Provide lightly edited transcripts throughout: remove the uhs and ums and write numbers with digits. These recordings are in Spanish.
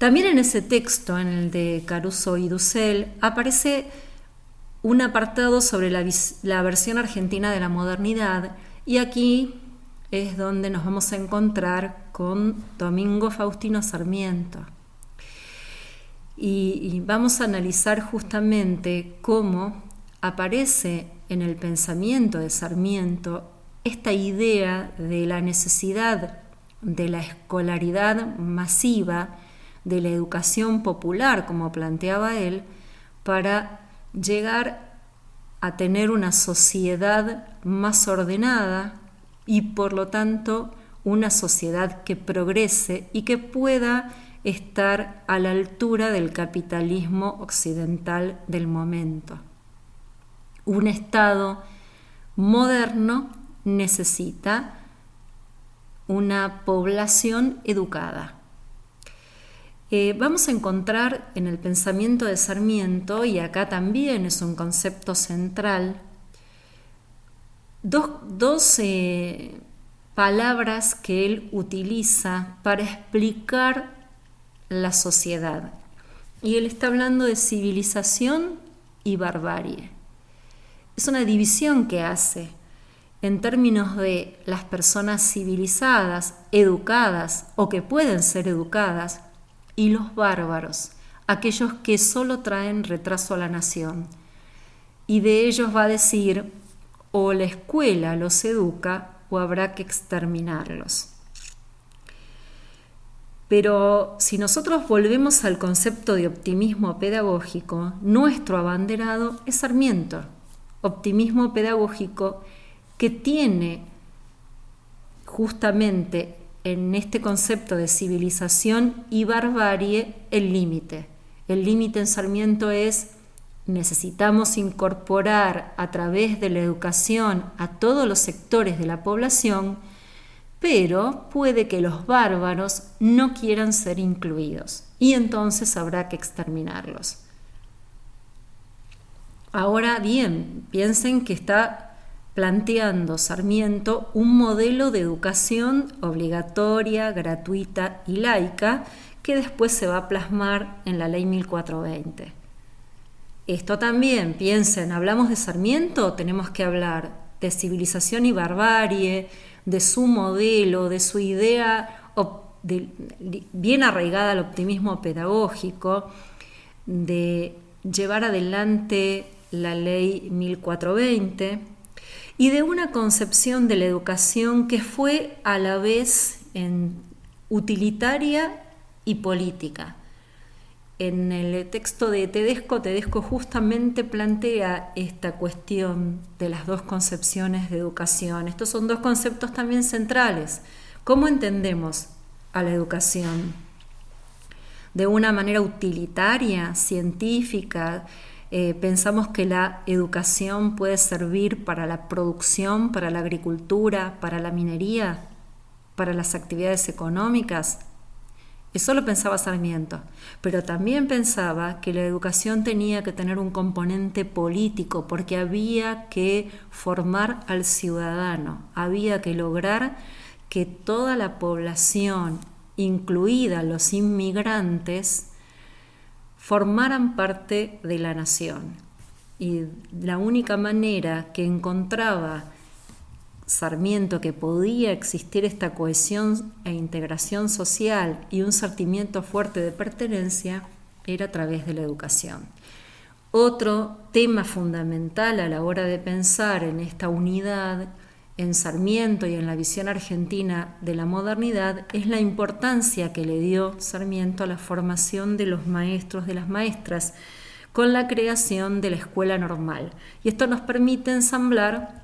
También en ese texto, en el de Caruso y Dussel, aparece un apartado sobre la versión argentina de la modernidad, y aquí es donde nos vamos a encontrar con Domingo Faustino Sarmiento. Y vamos a analizar justamente cómo aparece en el pensamiento de Sarmiento esta idea de la necesidad de la escolaridad masiva, de la educación popular, como planteaba él, para llegar a tener una sociedad más ordenada y por lo tanto una sociedad que progrese y que pueda estar a la altura del capitalismo occidental del momento. Un Estado moderno necesita una población educada. Vamos a encontrar en el pensamiento de Sarmiento, y acá también es un concepto central, dos palabras que él utiliza para explicar la sociedad. Y él está hablando de civilización y barbarie. Es una división que hace en términos de las personas civilizadas, educadas o que pueden ser educadas, y los bárbaros, aquellos que solo traen retraso a la nación. Y de ellos va a decir, o la escuela los educa o habrá que exterminarlos. Pero si nosotros volvemos al concepto de optimismo pedagógico, nuestro abanderado es Sarmiento. Optimismo pedagógico que tiene justamente en este concepto de civilización y barbarie el límite. El límite en Sarmiento es: necesitamos incorporar a través de la educación a todos los sectores de la población, pero puede que los bárbaros no quieran ser incluidos y entonces habrá que exterminarlos. Ahora bien, piensen que está planteando Sarmiento un modelo de educación obligatoria, gratuita y laica que después se va a plasmar en la Ley 1420. Esto también, piensen, hablamos de Sarmiento, tenemos que hablar de civilización y barbarie, de su modelo, de su idea bien arraigada al optimismo pedagógico, de llevar adelante la Ley 1420 y de una concepción de la educación que fue a la vez utilitaria y política. En el texto de Tedesco justamente plantea esta cuestión de las dos concepciones de educación. Estos son dos conceptos también centrales. ¿Cómo entendemos a la educación? ¿De una manera utilitaria, científica? Pensamos que la educación puede servir para la producción, para la agricultura, para la minería, para las actividades económicas. Eso lo pensaba Sarmiento, pero también pensaba que la educación tenía que tener un componente político, porque había que formar al ciudadano, había que lograr que toda la población, incluida los inmigrantes, formaran parte de la nación. Y la única manera que encontraba Sarmiento que podía existir esta cohesión e integración social y un sentimiento fuerte de pertenencia era a través de la educación. Otro tema fundamental a la hora de pensar en esta unidad en Sarmiento y en la visión argentina de la modernidad es la importancia que le dio Sarmiento a la formación de los maestros, de las maestras, con la creación de la escuela normal. Y esto nos permite ensamblar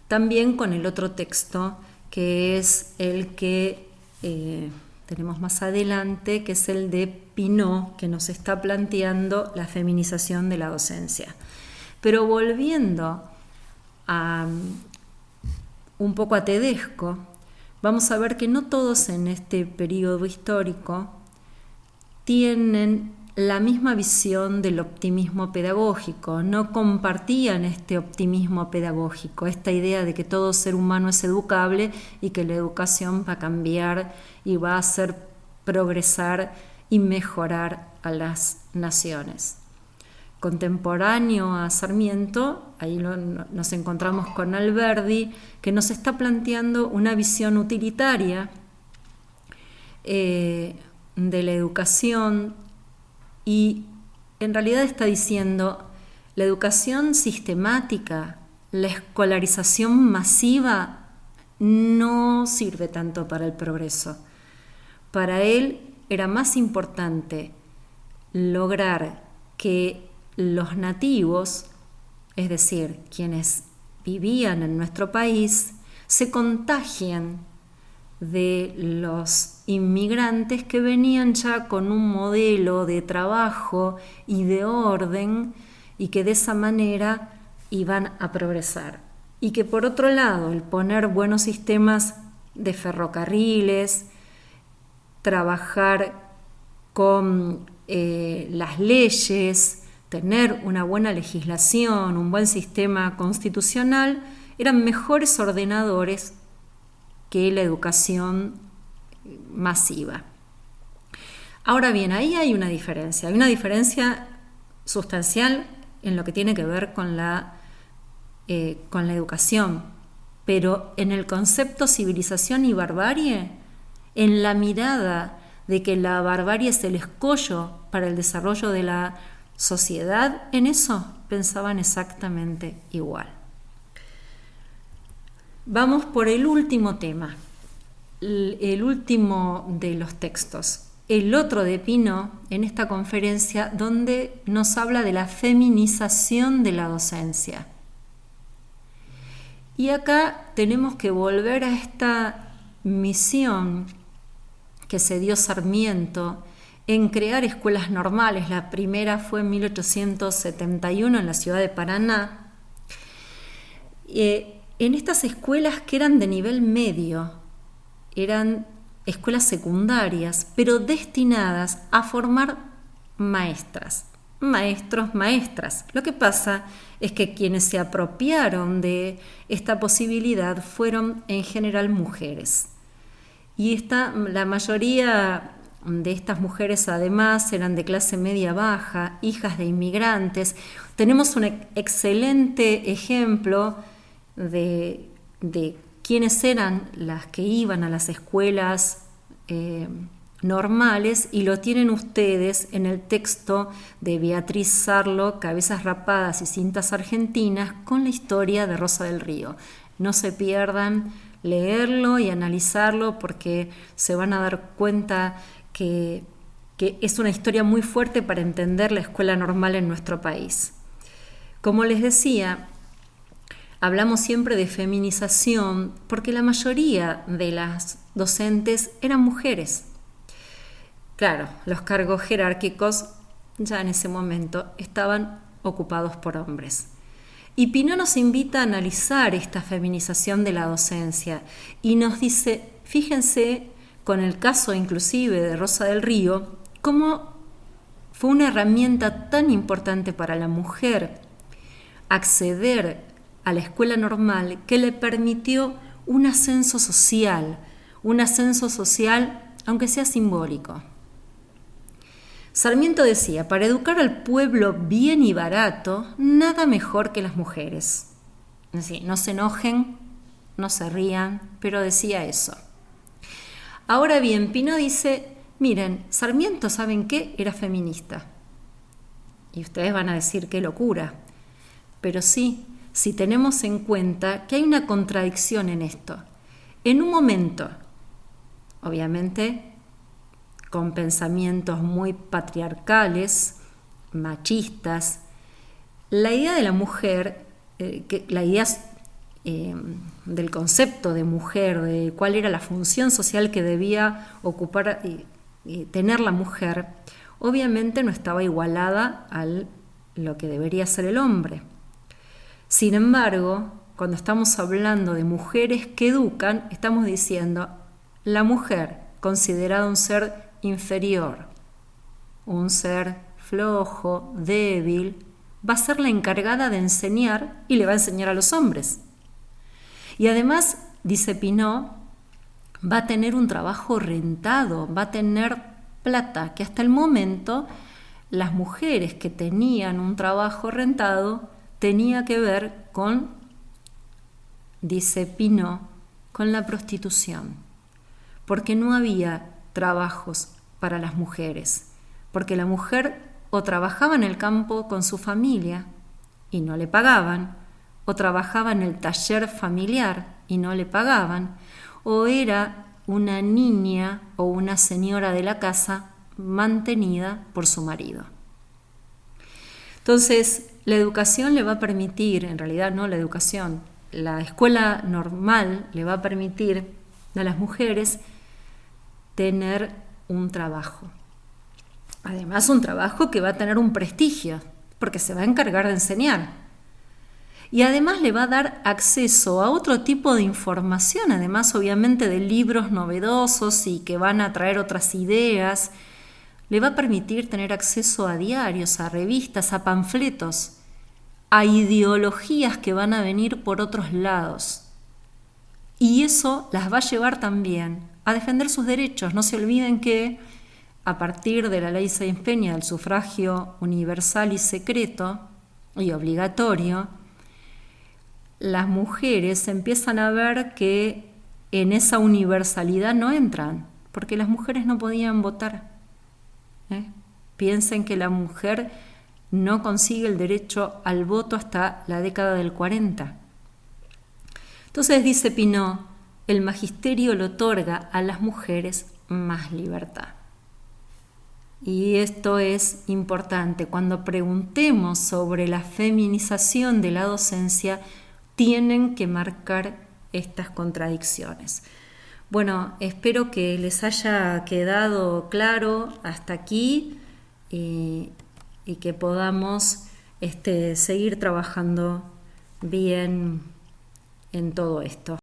también con el otro texto, que es el que tenemos más adelante, que es el de Pinot, que nos está planteando la feminización de la docencia. Pero volviendo un poco a Tedesco, vamos a ver que no todos en este periodo histórico tienen la misma visión del optimismo pedagógico, no compartían este optimismo pedagógico, esta idea de que todo ser humano es educable y que la educación va a cambiar y va a ser progresar y mejorar a las naciones. Contemporáneo a Sarmiento, ahí nos encontramos con Alberdi, que nos está planteando una visión utilitaria de la educación, y en realidad está diciendo: la educación sistemática, la escolarización masiva no sirve tanto para el progreso. Para él era más importante lograr que los nativos, es decir, quienes vivían en nuestro país, se contagien de los inmigrantes que venían ya con un modelo de trabajo y de orden, y que de esa manera iban a progresar. Y que por otro lado, el poner buenos sistemas de ferrocarriles, trabajar con las leyes, tener una buena legislación, un buen sistema constitucional, eran mejores ordenadores que la educación masiva. Ahora bien, ahí hay una diferencia sustancial en lo que tiene que ver con la educación, pero en el concepto civilización y barbarie, en la mirada de que la barbarie es el escollo para el desarrollo de la sociedad, en eso pensaban exactamente igual. Vamos por el último tema, el último de los textos, el otro de Pineau, en esta conferencia donde nos habla de la feminización de la docencia. Y acá tenemos que volver a esta misión que se dio Sarmiento en crear escuelas normales. La primera fue en 1871 en la ciudad de Paraná. En estas escuelas que eran de nivel medio, eran escuelas secundarias, pero destinadas a formar maestras, maestros, maestras. Lo que pasa es que quienes se apropiaron de esta posibilidad fueron en general mujeres. Y la mayoría de estas mujeres además eran de clase media baja, hijas de inmigrantes. Tenemos un excelente ejemplo de quiénes eran las que iban a las escuelas normales, y lo tienen ustedes en el texto de Beatriz Sarlo, Cabezas rapadas y cintas argentinas, con la historia de Rosa del Río. No se pierdan leerlo y analizarlo, porque se van a dar cuenta que es una historia muy fuerte para entender la escuela normal en nuestro país. Como les decía, hablamos siempre de feminización porque la mayoría de las docentes eran mujeres. Claro, los cargos jerárquicos ya en ese momento estaban ocupados por hombres. Y Pineau nos invita a analizar esta feminización de la docencia y nos dice, fíjense con el caso inclusive de Rosa del Río, cómo fue una herramienta tan importante para la mujer acceder a la escuela normal que le permitió un ascenso social aunque sea simbólico. Sarmiento decía, para educar al pueblo bien y barato, nada mejor que las mujeres. Así, no se enojen, no se rían, pero decía eso. Ahora bien, Pineau dice, miren, Sarmiento, ¿saben qué? Era feminista. Y ustedes van a decir, qué locura. Pero sí, si tenemos en cuenta que hay una contradicción en esto. En un momento, obviamente, con pensamientos muy patriarcales, machistas, la idea de la mujer, la idea del concepto de mujer, de cuál era la función social que debía ocupar y tener la mujer, obviamente no estaba igualada a lo que debería ser el hombre. Sin embargo, cuando estamos hablando de mujeres que educan, estamos diciendo la mujer considerada un ser inferior, un ser flojo, débil, va a ser la encargada de enseñar y le va a enseñar a los hombres. Y además, dice Pineau, va a tener un trabajo rentado, va a tener plata, que hasta el momento las mujeres que tenían un trabajo rentado tenía que ver con, dice Pinot, con la prostitución, porque no había trabajos para las mujeres, porque la mujer o trabajaba en el campo con su familia y no le pagaban, o trabajaba en el taller familiar y no le pagaban, o era una niña o una señora de la casa mantenida por su marido. Entonces, la educación le va a permitir, en realidad no la educación, la escuela normal le va a permitir a las mujeres tener un trabajo. Además, un trabajo que va a tener un prestigio, porque se va a encargar de enseñar. Y además le va a dar acceso a otro tipo de información, además obviamente de libros novedosos y que van a traer otras ideas. Le va a permitir tener acceso a diarios, a revistas, a panfletos, a ideologías que van a venir por otros lados. Y eso las va a llevar también a defender sus derechos. No se olviden que a partir de la ley Sáenz-Peña del sufragio universal y secreto y obligatorio, las mujeres empiezan a ver que en esa universalidad no entran, porque las mujeres no podían votar. Piensen que la mujer no consigue el derecho al voto hasta la década del 40. Entonces dice Pinot, el magisterio le otorga a las mujeres más libertad. Y esto es importante. Cuando preguntemos sobre la feminización de la docencia, tienen que marcar estas contradicciones. Bueno, espero que les haya quedado claro hasta aquí y que podamos seguir trabajando bien en todo esto.